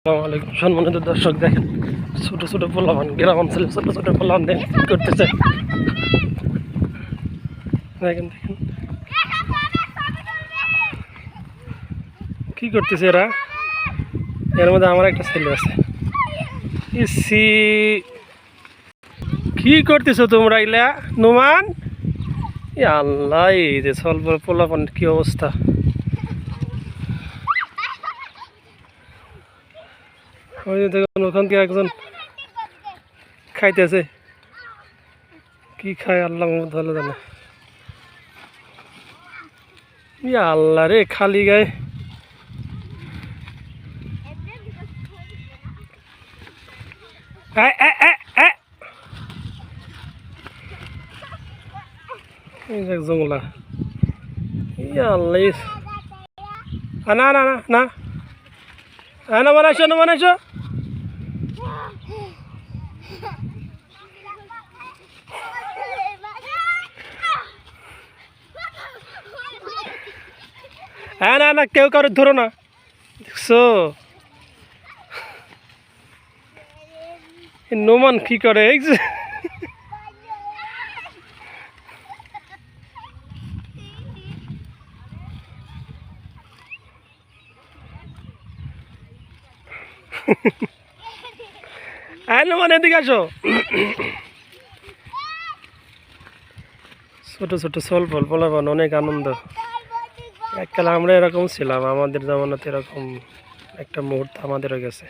আসসালামু আলাইকুম সম্মানিত দর্শক, দেখেন ছোট ছোট পোলাপান, গ্রাম অঞ্চলে ছোট ছোট পোলাপান দেখেন কি করতেছে। দেখেন দেখেন কি করতেছে এরা। এর মধ্যে আমার একটা ছেলে আছে। ইসি কি করতেছো তোমরা ইলা নুমান? আল্লাহ, এই যে স্বল্প পোলাপান কি অবস্থা। ওই যে দেখুন ওখান থেকে একজন খাইতেছে, কি খায় আল্লাহ ভালো জানে। আল্লাহ রে, খালি গায়ে জঙ্গলা। আল্লাহ, না না না না না বানাইছো না বানাইছো। হ্যাঁ না না, কেউ কারো ধরো না, দেখছো নোমান কি করে। হ্যাঁ নোমান, এদিকে আসো। ছোট ছোট স্বল্প পোলাপান অনেক আনন্দ। এককাল আমরা এরকম ছিলাম, আমাদের জামানাতে এরকম একটা মুহূর্ত আমাদেরও গেছে।